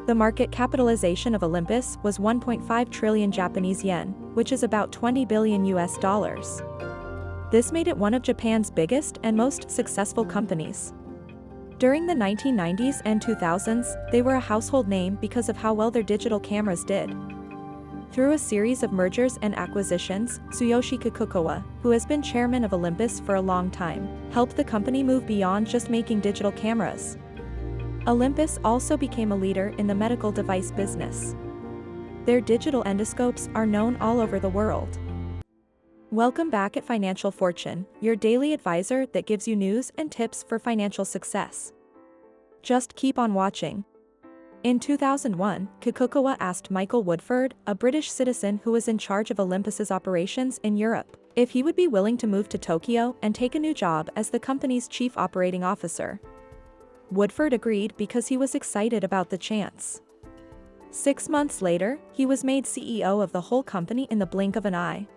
The market capitalization of Olympus was 1.5 trillion Japanese yen, which is about 20 billion US dollars. This made it one of Japan's biggest and most successful companies. During the 1990s and 2000s, they were a household name because of how well their digital cameras did. Through a series of mergers and acquisitions, Tsuyoshi Kikukawa, who has been chairman of Olympus for a long time, helped the company move beyond just making digital cameras. Olympus also became a leader in the medical device business. Their digital endoscopes are known all over the world. Welcome back at Financial Fortune, your daily advisor that gives you news and tips for financial success. Just keep on watching. In 2001, Kikukawa asked Michael Woodford, a British citizen who was in charge of Olympus's operations in Europe, if he would be willing to move to Tokyo and take a new job as the company's chief operating officer. Woodford agreed because he was excited about the chance. 6 months later, he was made CEO of the whole company in the blink of an eye.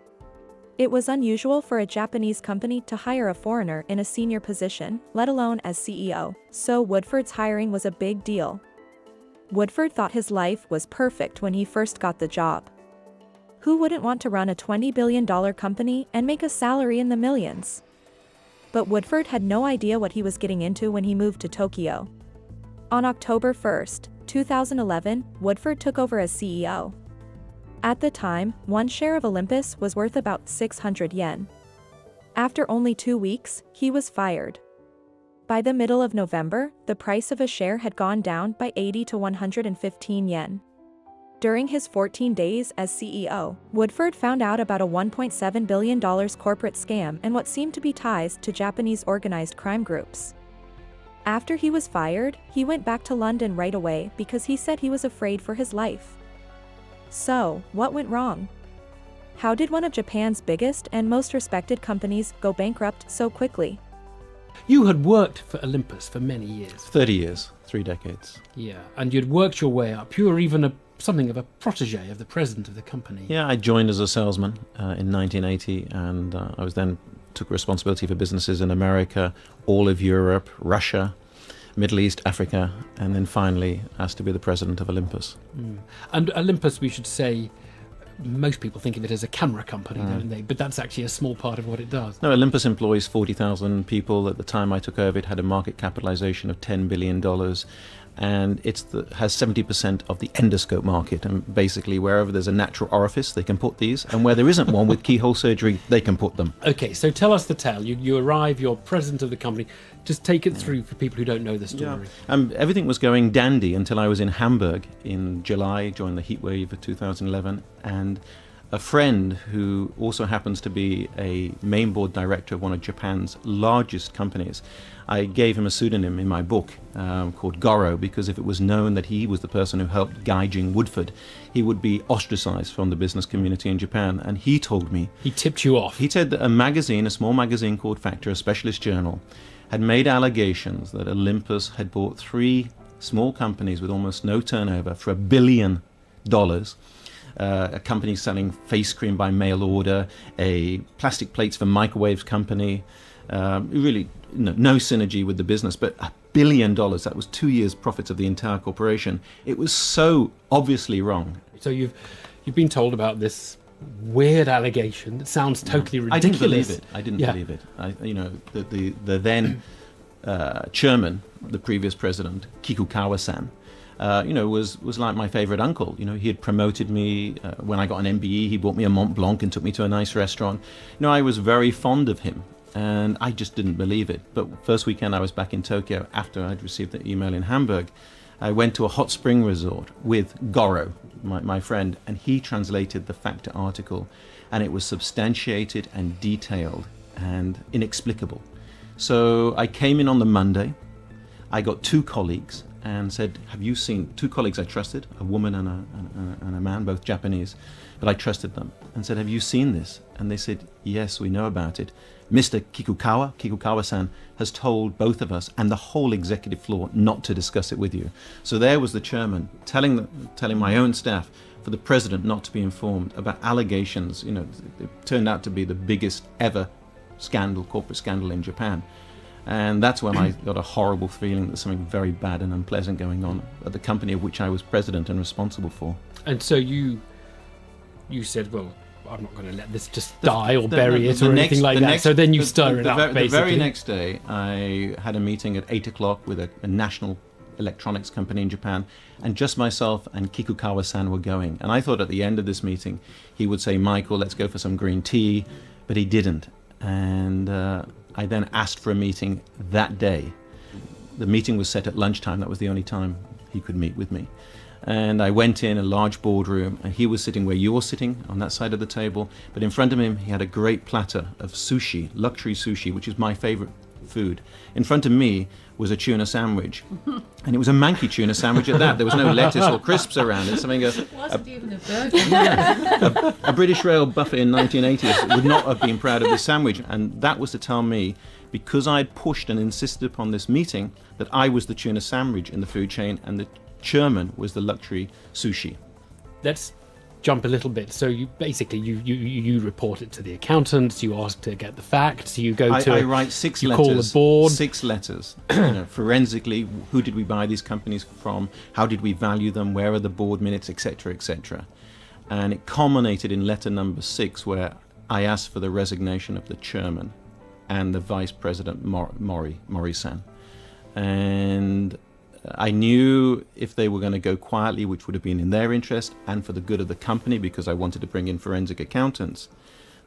It was unusual for a Japanese company to hire a foreigner in a senior position, let alone as CEO, so Woodford's hiring was a big deal. Woodford thought his life was perfect when he first got the job. Who wouldn't want to run a $20 billion company and make a salary in the millions? But Woodford had no idea what he was getting into when he moved to Tokyo. On October 1, 2011, Woodford took over as CEO. At the time, one share of Olympus was worth about 600 yen. After only 2 weeks, he was fired. By the middle of November, the price of a share had gone down by 80 to 115 yen. During his 14 days as CEO, Woodford found out about a $1.7 billion corporate scam and what seemed to be ties to Japanese organized crime groups. After he was fired, he went back to London right away because he said he was afraid for his life. So, what went wrong? How did one of Japan's biggest and most respected companies go bankrupt so quickly? You had worked for Olympus for many years. 30 years, 3 decades. Yeah, and you'd worked your way up. You were even something of a protege of the president of the company. Yeah, I joined as a salesman in 1980, and I was then took responsibility for businesses in America, all of Europe, Russia, Middle East, Africa, and then finally asked to be the president of Olympus. And Olympus, we should say, most people think of it as a camera company, don't they? But that's actually a small part of what it does. No, Olympus employs 40,000 people. At the time I took over, it had a market capitalization of $10 billion. And has 70% of the endoscope market. And basically, wherever there's a natural orifice, they can put these. And where there isn't one with keyhole surgery, they can put them. Okay, so tell us the tale. You arrive, you're president of the company. Just take it through for people who don't know the story. Yeah. Everything was going dandy until I was in Hamburg in July, during the heat wave of 2011. And a friend who also happens to be a main board director of one of Japan's largest companies, I gave him a pseudonym in my book called Goro, because if it was known that he was the person who helped Gaijin Woodford, he would be ostracized from the business community in Japan. And he told me... He tipped you off. He said that a small magazine called Factor, a specialist journal, had made allegations that Olympus had bought 3 small companies with almost no turnover for $1 billion. A company selling face cream by mail order, a plastic plates for microwaves company, really no synergy with the business, but $1 billion, that was 2 years' profits of the entire corporation. It was so obviously wrong. So you've been told about this weird allegation that sounds totally ridiculous. I didn't believe it. The then chairman, the previous president, Kikukawa-san, was like my favorite uncle. He had promoted me when I got an MBE. He bought me a Mont Blanc and took me to a nice restaurant. I was very fond of him, and I just didn't believe it. But first weekend I was back in Tokyo after I'd received the email in Hamburg. I went to a hot spring resort with Goro, my friend, and he translated the Factor article, and it was substantiated and detailed and inexplicable. So I came in on the Monday. I got 2 colleagues and said, have you seen 2 colleagues I trusted, a woman and a man, both Japanese, but I trusted them, and said, have you seen this? And they said, yes, we know about it. Mr. Kikukawa-san has told both of us and the whole executive floor not to discuss it with you. So there was the chairman telling my own staff for the president not to be informed about allegations. It turned out to be the biggest ever corporate scandal in Japan. And that's when I got a horrible feeling that something very bad and unpleasant going on at the company of which I was president and responsible for. And so you said, well, I'm not going to let this just die or bury it or anything like that. So then you stir it up, basically. The very next day, I had a meeting at 8 o'clock with a national electronics company in Japan, and just myself and Kikukawa-san were going. And I thought at the end of this meeting, he would say, Michael, let's go for some green tea, but he didn't. And I then asked for a meeting that day. The meeting was set at lunchtime. That was the only time he could meet with me. And I went in a large boardroom, and he was sitting where you're sitting on that side of the table. But in front of him, he had a great platter of sushi, luxury sushi, which is my favorite food. In front of me was a tuna sandwich, and it was a manky tuna sandwich at that. There was no lettuce or crisps around it. It wasn't even a burger. A British Rail buffet in 1980s would not have been proud of this sandwich, and that was to tell me, because I'd pushed and insisted upon this meeting, that I was the tuna sandwich in the food chain and the chairman was the luxury sushi. Let's jump a little bit. So you basically you report it to the accountants, you ask to get the facts, you go to... I write 6 letters. Call the board. 6 letters. Forensically, who did we buy these companies from? How did we value them? Where are the board minutes, etc., etc. And it culminated in letter number 6, where I asked for the resignation of the chairman and the vice president, Mori-san. And I knew if they were going to go quietly, which would have been in their interest and for the good of the company, because I wanted to bring in forensic accountants,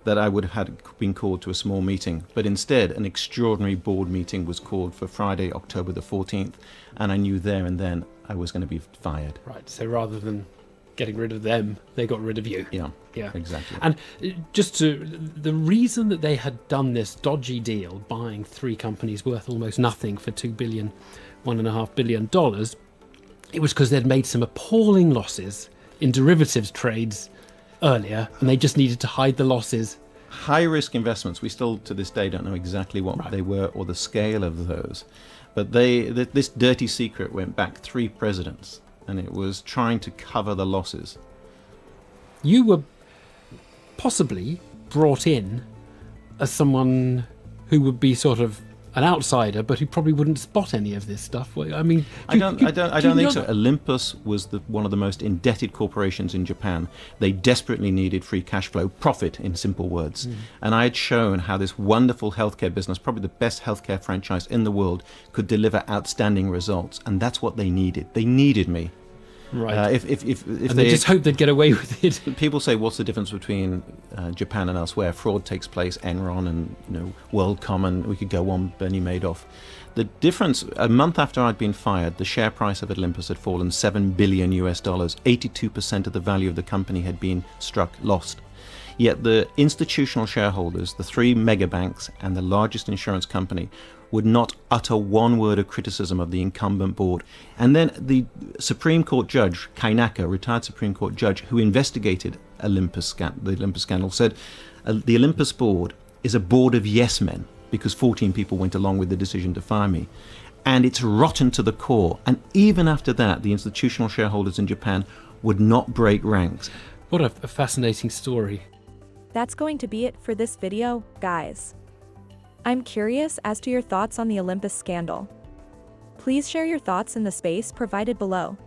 that I would have been called to a small meeting. But instead, an extraordinary board meeting was called for Friday, October the 14th, and I knew there and then I was going to be fired. Right, so rather than getting rid of them, they got rid of you. Yeah, exactly. And the reason that they had done this dodgy deal, buying 3 companies worth almost nothing for $1.5 billion, it was because they'd made some appalling losses in derivatives trades earlier, and they just needed to hide the losses. High-risk investments, we still to this day don't know exactly what they were or the scale of those. But this dirty secret went back 3 presidents, and it was trying to cover the losses. You were possibly brought in as someone who would be sort of an outsider, but who probably wouldn't spot any of this stuff. I mean, I don't think so. Olympus was one of the most indebted corporations in Japan. They desperately needed free cash flow, profit, in simple words. And I had shown how this wonderful healthcare business, probably the best healthcare franchise in the world, could deliver outstanding results. And that's what they needed. They needed me. Right. If they just hoped they'd get away with it. People say, what's the difference between Japan and elsewhere? Fraud takes place, Enron and WorldCom, and we could go on, Bernie Madoff. The difference, a month after I'd been fired, the share price of Olympus had fallen $7 billion. 82% of the value of the company had been lost. Yet the institutional shareholders, the 3 mega banks and the largest insurance company, would not utter one word of criticism of the incumbent board. And then the Supreme Court judge, Kainaka, retired Supreme Court judge, who investigated the Olympus scandal, said the Olympus board is a board of yes men, because 14 people went along with the decision to fire me. And it's rotten to the core. And even after that, the institutional shareholders in Japan would not break ranks. What a fascinating story. That's going to be it for this video, guys. I'm curious as to your thoughts on the Olympus scandal. Please share your thoughts in the space provided below.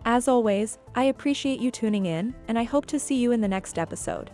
As always, I appreciate you tuning in, and I hope to see you in the next episode.